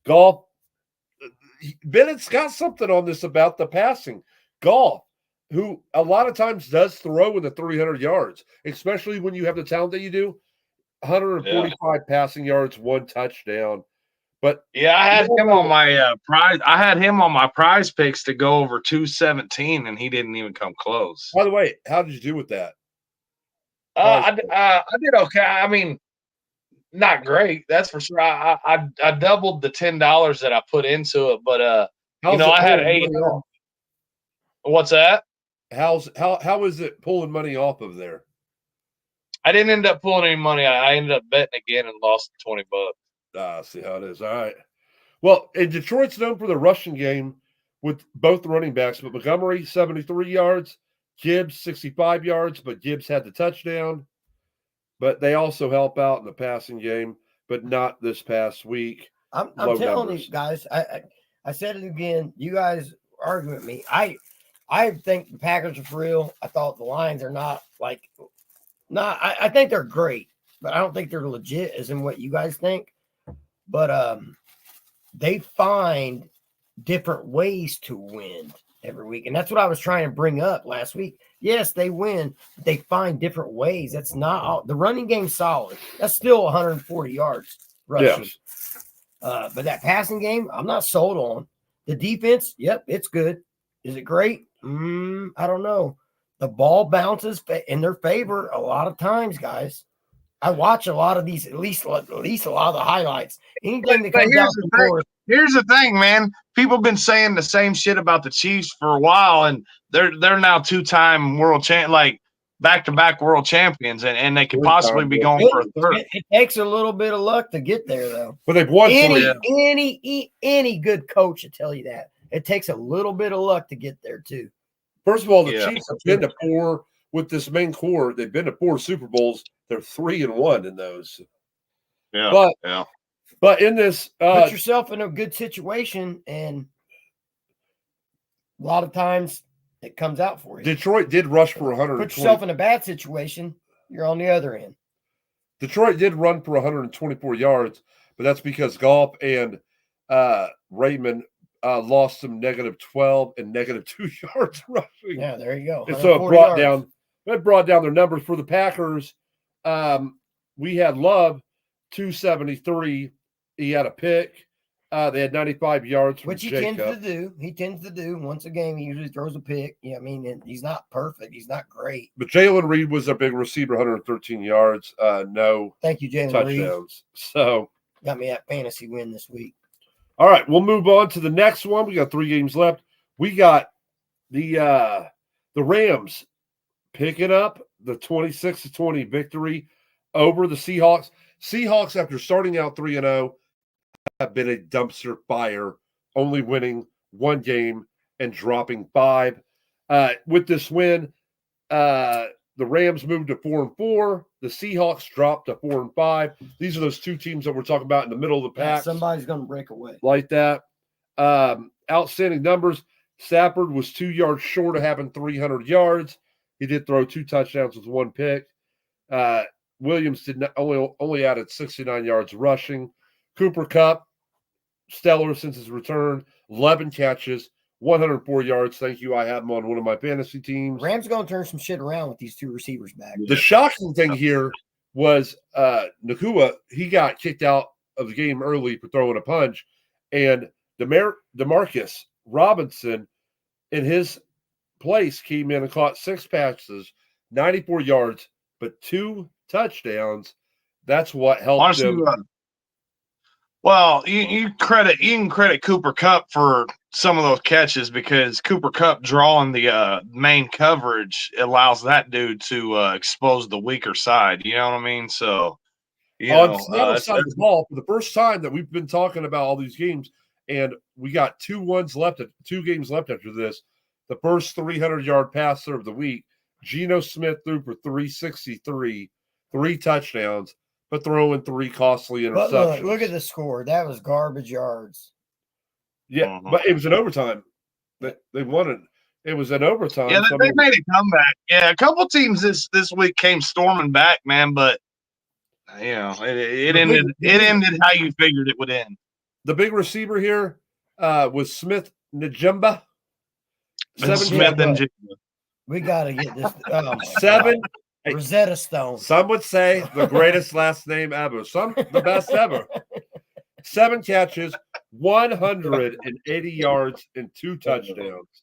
Goff, Bennett's got something on this about the passing. Goff, who a lot of times does throw in the 300 yards, especially when you have the talent that you do. 145 passing yards, 1 touchdown. But I had him on my prize. I had him on my prize picks to go over 217, and he didn't even come close. By the way, how did you do with that? I did okay. Not great, that's for sure. I doubled the $10 that I put into it, but I had 8. What's that? How is it pulling money off of there? I didn't end up pulling any money. I ended up betting again and lost $20. See how it is. All right. Well, and Detroit's known for the rushing game with both the running backs, but Montgomery 73 yards, Gibbs 65 yards, but Gibbs had the touchdown. But they also help out in the passing game, but not this past week. I'm telling you guys, I said it again. You guys argue with me. I think the Packers are for real. I thought the Lions are not I think they're great, but I don't think they're legit as in what you guys think. But they find different ways to win every week. And that's what I was trying to bring up last week. Yes, they win, but they find different ways. That's not all. The running game's solid. That's still 140 yards rushing. Yes. But that passing game, I'm not sold on. The defense, yep, it's good. Is it great? I don't know. The ball bounces in their favor a lot of times, guys. I watch a lot of these, at least a lot of the highlights. Anything that comes out the door. Here's the thing, man. People have been saying the same shit about the Chiefs for a while, and they're now 2-time world champ, like back-to-back world champions, and they could possibly be going for a third. It takes a little bit of luck to get there, though. But they've won any good coach will tell you that. It takes a little bit of luck to get there, too. First of all, the Chiefs have been to 4 with this main core. They've been to 4 Super Bowls. They're 3-1 in those. Yeah. But in this, put yourself in a good situation, and a lot of times it comes out for you. Detroit did rush for 120. Put yourself in a bad situation, you're on the other end. Detroit did run for 124 yards, but that's because Goff and Raymond lost some -12 and -2 yards rushing. Yeah, there you go. And so it brought down their numbers for the Packers. We had Love 273. He had a pick. They had 95 yards, which he tends to do. He tends to do once a game. He usually throws a pick. Yeah, he's not perfect. He's not great. But Jalen Reed was a big receiver, 113 yards. No, thank you, Jalen touchdowns. Reed. So got me that fantasy win this week. All right, we'll move on to the next one. We got 3 games left. We got the Rams picking up the 26-20 victory over the Seahawks. Seahawks, after starting out 3-0, have been a dumpster fire, only winning 1 game and dropping 5. With this win, the Rams moved to 4-4. The Seahawks dropped to 4-5. These are those 2 teams that we're talking about in the middle of the pack. Somebody's going to break away. Like that. Outstanding numbers. Stafford was 2 yards short of having 300 yards. He did throw 2 touchdowns with 1 pick. Williams did not, only added 69 yards rushing. Cooper Kupp, stellar since his return, 11 catches, 104 yards. Thank you. I have him on one of my fantasy teams. Rams going to turn some shit around with these two receivers back. The shocking thing here was Nacua. He got kicked out of the game early for throwing a punch, and Demarcus Robinson in his place came in and caught 6 passes, 94 yards, but 2 touchdowns. That's what helped them. Well, you can credit Cooper Kupp for some of those catches because Cooper Kupp drawing the main coverage allows that dude to expose the weaker side. You know what I mean? So, on the other side of the ball, for the first time that we've been talking about all these games, and we got 2 games left after this. The first 300-yard passer of the week, Geno Smith threw for 363, 3 touchdowns, but throwing 3 costly interceptions. But look at the score. That was garbage yards. Yeah, but it was an overtime. They won it. It was an overtime. Yeah, they made a comeback. Yeah, a couple teams this week came storming back, man. But it ended how you figured it would end. The big receiver here was Smith Njigba. We got to get this. 7. Rosetta Stone. Some would say the greatest last name ever. Some the best ever. 7 catches, 180 yards, and 2 touchdowns.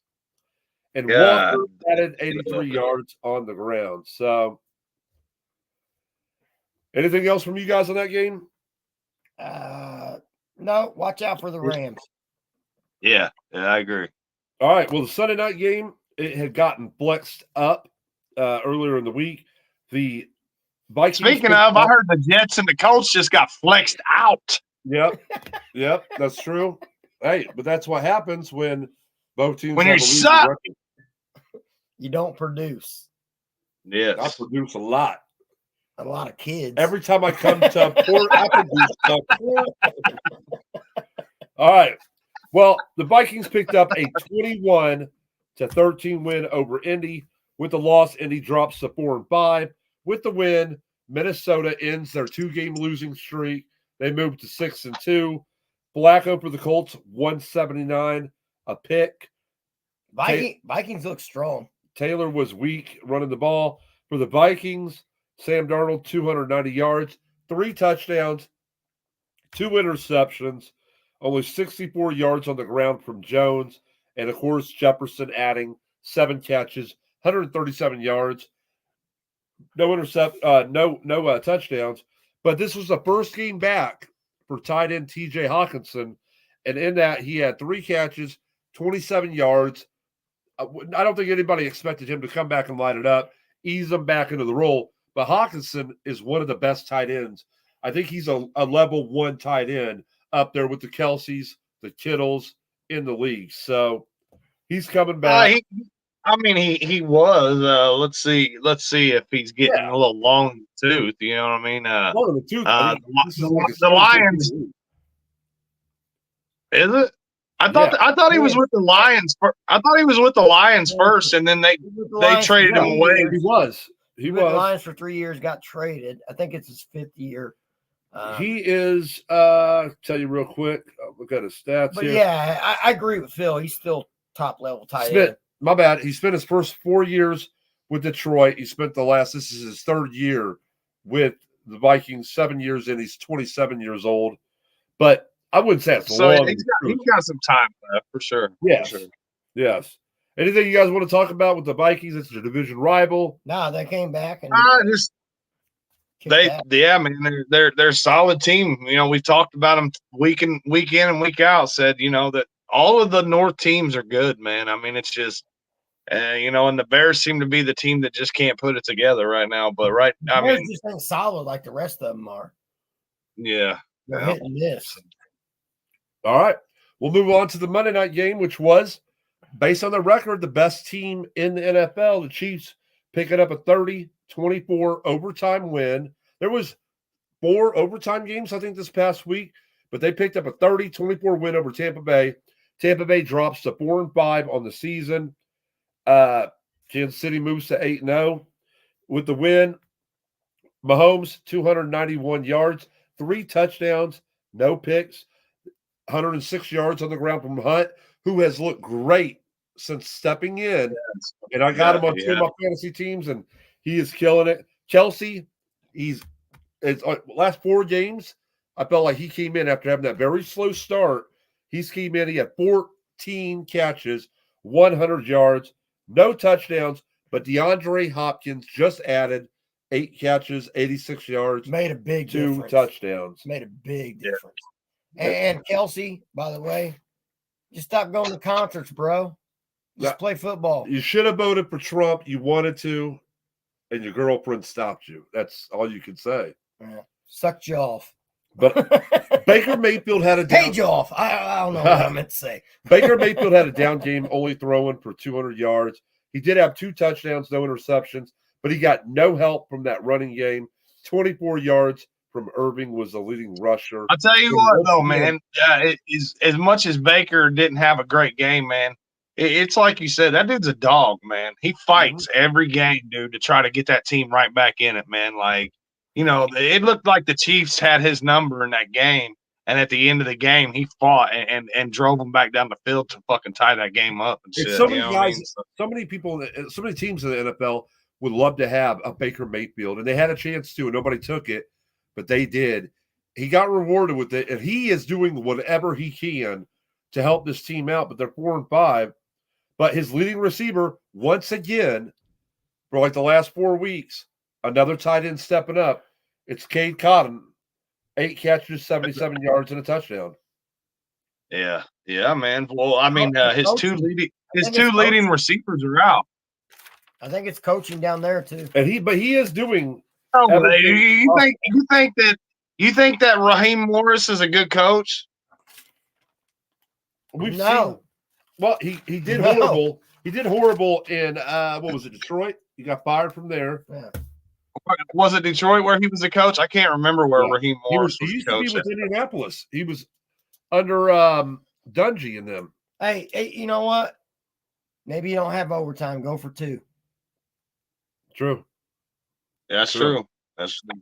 And Walker added 83 yards on the ground. So, anything else from you guys on that game? No, watch out for the Rams. Yeah, I agree. All right. Well, the Sunday night game, it had gotten flexed up earlier in the week. The Vikings. Speaking of, I heard the Jets and the Colts just got flexed out. Yep, that's true. Hey, but that's what happens when both teams when you suck. You don't produce. Yes, I produce a lot. A lot of kids. Every time I come to Port, I produce stuff. All right. Well, the Vikings picked up a 21-13 win over Indy. With the loss, Indy drops to 4-5. With the win, Minnesota ends their 2-game losing streak. They moved to 6-2. Flacco for the Colts, 179, a pick. Vikings look strong. Taylor was weak running the ball. For the Vikings, Sam Darnold, 290 yards, 3 touchdowns, 2 interceptions, only 64 yards on the ground from Jones. And, of course, Jefferson adding 7 catches, 137 yards, no touchdowns. But this was the first game back for tight end TJ Hawkinson. And in that, he had 3 catches, 27 yards. I don't think anybody expected him to come back and light it up, ease them back into the role. But Hawkinson is one of the best tight ends. I think he's a level 1 tight end up there with the Kelseys, the Kittles in the league. So he's coming back. He was. Let's see if he's getting a little long tooth. You know what I mean? The Lions. Is it? I thought he was with the Lions. I thought he was with the Lions first, and then they traded him away. He was. He was. The Lions for 3 years, got traded. I think it's his 5th year. He is. Tell you real quick. I'll look at his stats. But here. yeah, I agree with Phil. He's still top level tight end. My bad. He spent his first 4 years with Detroit. He spent this is his 3rd year with the Vikings, 7 years in. He's 27 years old. But I wouldn't say it's long. He's got some time left for sure. Yes. For sure. Yes. Anything you guys want to talk about with the Vikings? It's a division rival. No, they came back and man, they're a solid team. You know, we've talked about them week in and week out. Said that all of the North teams are good, man. I mean, it's just and the Bears seem to be the team that just can't put it together right now. But Bears just ain't solid like the rest of them are. Yeah, they're hit and miss. All right, we'll move on to the Monday night game, which was, based on the record, the best team in the NFL. The Chiefs picking up a 30-24 overtime win. There was 4 overtime games, I think, this past week, but they picked up a 30-24 win over Tampa Bay. Tampa Bay drops to 4-5 on the season. Kansas City moves to 8-0 with the win. Mahomes, 291 yards, 3 touchdowns, no picks, 106 yards on the ground from Hunt, who has looked great since stepping in. Yes. And I got him on 2 of my fantasy teams, and he is killing it. Kelce, it's last 4 games, I felt like he came in after having that very slow start. He had 14 catches, 100 yards, no touchdowns, but DeAndre Hopkins just added 8 catches, 86 yards. Made a big 2 difference. touchdowns. Made a big difference. And Kelce, by the way, just stop going to concerts, bro. Just play football. You should have voted for Trump. You wanted to, and your girlfriend stopped you. That's all you can say. Yeah. Sucked you off. But Baker Mayfield had a down. Paid you off. I don't know what I meant to say. Baker Mayfield had a down game, only throwing for 200 yards. He did have 2 touchdowns, no interceptions, but he got no help from that running game. 24 yards from Irving was the leading rusher. I'll tell you what, though, man, as much as Baker didn't have a great game, man, it's like you said, that dude's a dog, man. He fights every game, dude, to try to get that team right back in it, man. Like, you know, it looked like the Chiefs had his number in that game, and at the end of the game, he fought and drove them back down the field to fucking tie that game up and shit. So many guys, so many people, so many teams in the NFL would love to have a Baker Mayfield, and they had a chance to, and nobody took it, but they did. He got rewarded with it, and he is doing whatever he can to help this team out, but they're 4-5. But his leading receiver, once again, for like the last 4 weeks, another tight end stepping up. It's Cade Cotton, 8 catches, 77 yards, and a touchdown. Yeah, man. Well, I mean, his two leading receivers are out. I think it's coaching down there too. And he is doing. Oh, you think that Raheem Morris is a good coach? We've seen. Well, he did horrible. He did horrible in what was it, Detroit? He got fired from there. Yeah. Was it Detroit where he was a coach? I can't remember where Raheem Morris was. He used to be with Indianapolis. He was under Dungy and them. Hey, you know what? Maybe you don't have overtime. Go for 2. True. Yeah, that's true. That's true.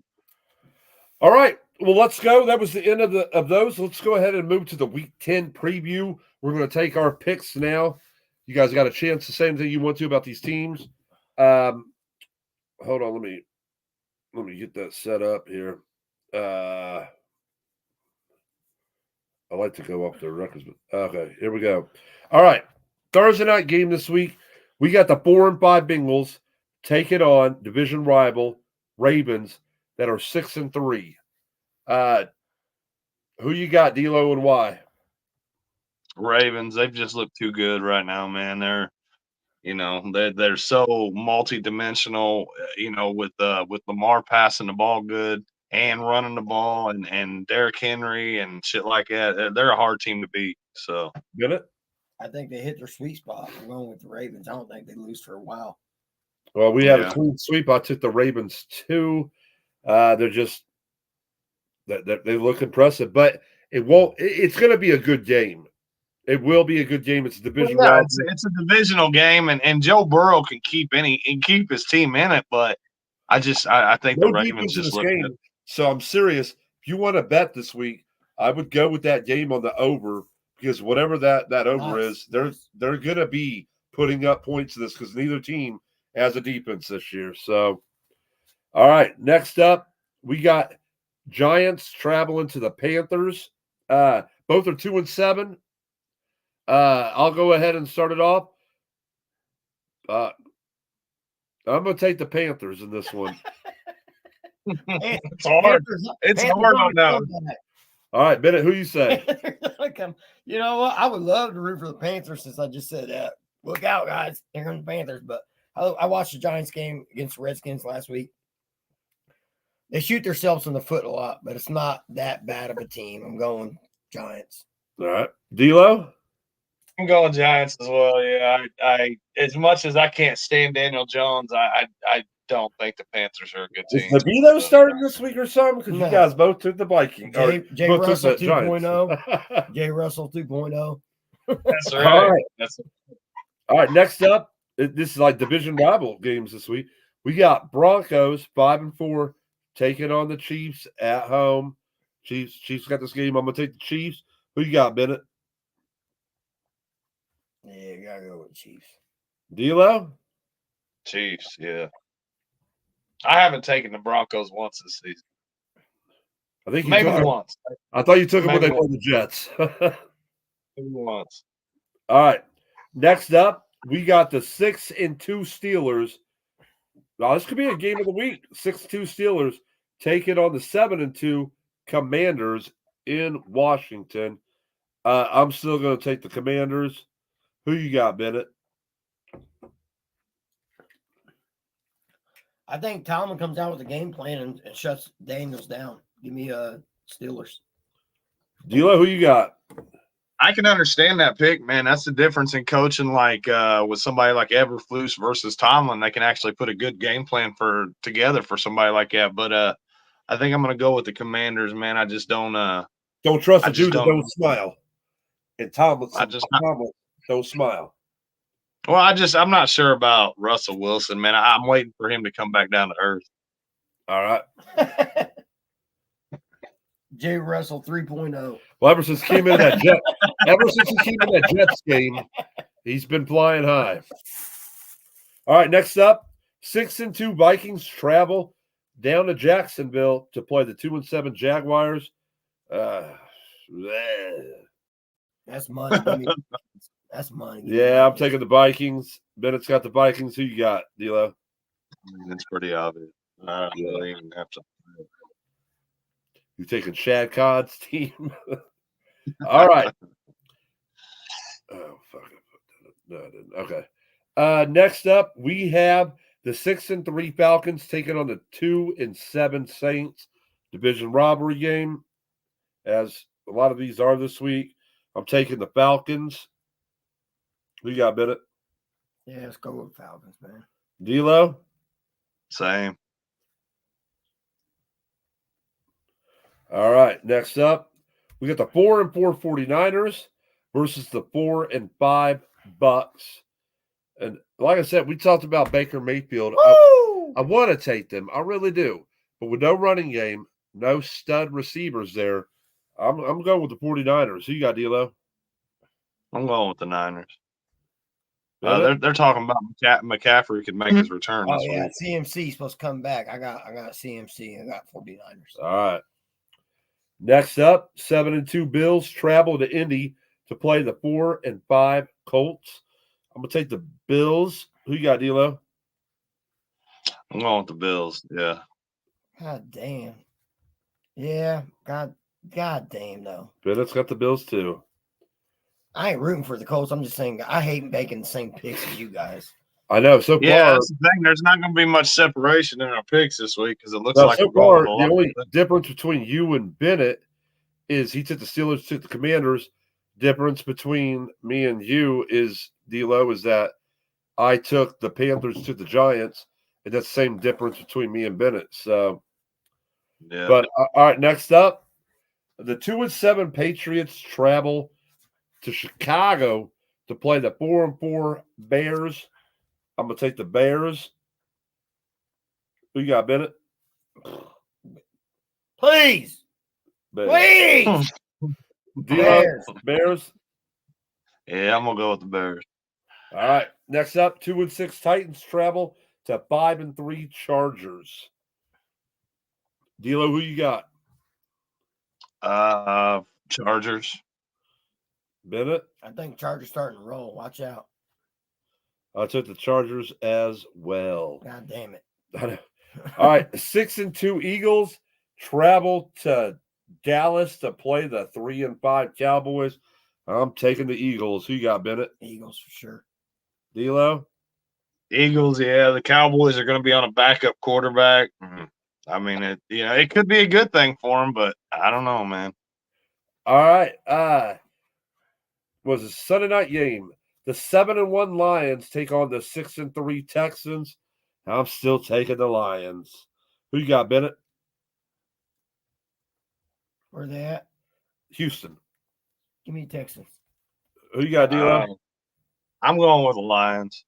All right. Well, let's go. That was the end of those. Let's go ahead and move to the Week 10 preview. We're going to take our picks now. You guys got a chance to say anything you want to about these teams. Hold on, let me get that set up here. I like to go off the records, but okay, here we go. All right, Thursday night game this week. We got the 4-5 Bengals taking on division rival Ravens that are 6-3. Who you got, D-Lo, and why? Ravens. They've just looked too good right now, man. They're so multi-dimensional, with Lamar passing the ball good and running the ball and Derrick Henry and shit like that. They're a hard team to beat. So get it? I think they hit their sweet spot. I'm going with the Ravens. I don't think they lose for a while. Well, we have a clean sweep. I took the Ravens too. They're just they look impressive, but it won't. It's going to be a good game. It will be a good game. It's a division. Well, it's a divisional game, and Joe Burrow can keep his team in it. But I think the Ravens just look good. So I'm serious. If you want to bet this week, I would go with that game on the over because whatever that over is, they're going to be putting up points in this because neither team has a defense this year. So, all right. Next up, we got Giants traveling to the Panthers. Both are 2-7. I'll go ahead and start it off. I'm going to take the Panthers in this one. It's hard. It's hard on them. All right, Bennett, who you say? You know what? I would love to root for the Panthers since I just said that. Look out, guys. Here come the Panthers. But I watched the Giants game against the Redskins last week. They shoot themselves in the foot a lot, but it's not that bad of a team. I'm going Giants. All right. D-Lo? I'm going Giants as well. Yeah, I as much as I can't stand Daniel Jones, I don't think the Panthers are a good team. Is DeVito starting this week or something? Because you guys both took the Vikings. Jay Russell 2.0. Jay Russell 2.0. That's right. All right. Next up, this is like division rival games this week. We got Broncos 5-4 taking on the Chiefs at home. Chiefs got this game. I'm gonna take the Chiefs. Who you got, Bennett? Yeah, gotta go with the Chiefs. D'Lo? Chiefs, yeah. I haven't taken the Broncos once this season. I think maybe once. I thought you took them when they played the Jets. Maybe once. All right. Next up, we got the 6-2 Steelers. Now, this could be a game of the week. 6-2 Steelers taking on the 7-2 Commanders in Washington. I'm still going to take the Commanders. Who you got, Bennett? I think Tomlin comes out with a game plan and shuts Daniels down. Give me Steelers. D'Lo, who you got? I can understand that pick, man. That's the difference in coaching, like with somebody like Eberflus versus Tomlin. They can actually put a good game plan together for somebody like that. But I think I'm going to go with the Commanders, man. I just don't trust the dude that don't smile. And Tomlin don't smile. Well, I'm not sure about Russell Wilson, man. I'm waiting for him to come back down to earth. All right. Jay Russell 3.0. Well, ever since he came in that Jets game, he's been flying high. All right, next up, 6-2 Vikings travel down to Jacksonville to play the 2-7 Jaguars. That's money. That's money. Yeah, I'm taking the Vikings. Bennett's got the Vikings. Who you got, D'Lo? It's pretty obvious. I don't really even have to. You taking Shad Cod's team? All right. Oh, fuck it. No, I didn't. Okay. Next up, we have the 6-3 Falcons taking on the 2-7 Saints. Division robbery game, as a lot of these are this week. I'm taking the Falcons. Who you got, Bennett? Yeah, let's go with Falcons, man. D'Lo? Same. All right, next up, we got the 4-4 49ers versus the 4-5 Bucks. And like I said, we talked about Baker Mayfield. I want to take them. I really do. But with no running game, no stud receivers there, I'm going with the 49ers. Who you got, D'Lo? I'm going with the Niners. They're talking about McCaffrey could make his return this week. CMC supposed to come back. I got CMC. I got 49ers. All right. Next up, 7-2 Bills travel to Indy to play the 4-5 Colts. I'm gonna take the Bills. Who you got, D'Lo? I'm going with the Bills. Yeah. God damn. Yeah. God damn though. Bennett's got the Bills too. I ain't rooting for the Colts. I'm just saying I hate making the same picks as you guys. I know. So far, that's the thing. There's not going to be much separation in our picks this week because it looks like so far the only difference between you and Bennett is he took the Steelers, took the Commanders. Difference between me and you is D'Lo is that I took the Panthers, took the Giants, and that's the same difference between me and Bennett. So, yeah. But all right, next up, the 2-7 Patriots travel to Chicago to play the 4-4 Bears. I'm gonna take the Bears. Who you got, Bennett? Please. Bears. Bears. Yeah, I'm gonna go with the Bears. All right. Next up, 2-6 Titans travel to 5-3 Chargers. D'Lo, who you got? Chargers. Bennett? I think Chargers starting to roll. Watch out. I took the Chargers as well. God damn it. All right. 6-2 Eagles travel to Dallas to play the 3-5 Cowboys. I'm taking the Eagles. Who you got, Bennett? Eagles for sure. D'Lo? Eagles, yeah. The Cowboys are going to be on a backup quarterback. I mean, it could be a good thing for them, but I don't know, man. All right. Was a Sunday night game. The 7-1 Lions take on the 6-3 Texans. I'm still taking the Lions. Who you got, Bennett? Where they at? Houston. Give me Texans. Who you got, D'Lo? I'm going with the Lions.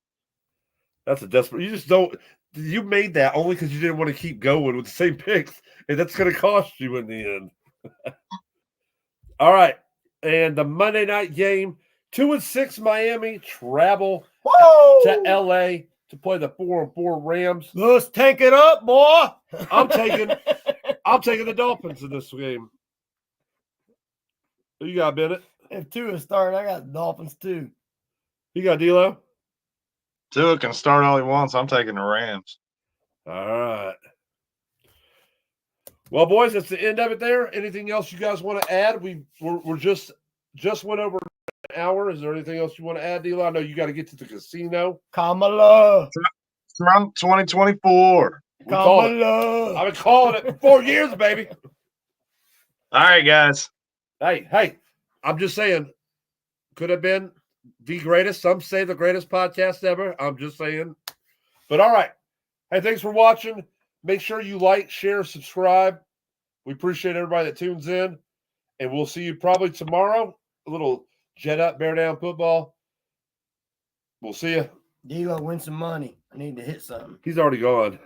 That's a desperate. You just don't. you made that only because you didn't want to keep going with the same picks, and that's going to cost you in the end. All right, and the Monday night game, 2-6 Miami travel to LA to play the 4-4 Rams. Let's take it up, boy. I'm taking the Dolphins in this game. Who you got, Bennett? If Tua starting, I got the Dolphins too. You got D'Lo? Tua can start all he wants. I'm taking the Rams. All right. Well, boys, that's the end of it there. Anything else you guys want to add? We're just went over an hour. Is there anything else you want to add, D'Lo? I know you got to get to the casino. Kamala. Trump 2024. Kamala. I've been calling it for 4 years, baby. All right, guys. Hey, I'm just saying, could have been the greatest. Some say the greatest podcast ever. I'm just saying. But all right. Hey, thanks for watching. Make sure you like, share, subscribe. We appreciate everybody that tunes in. And we'll see you probably tomorrow. A little jet up, bear down football. We'll see you. D'Lo, win some money. I need to hit something. He's already gone.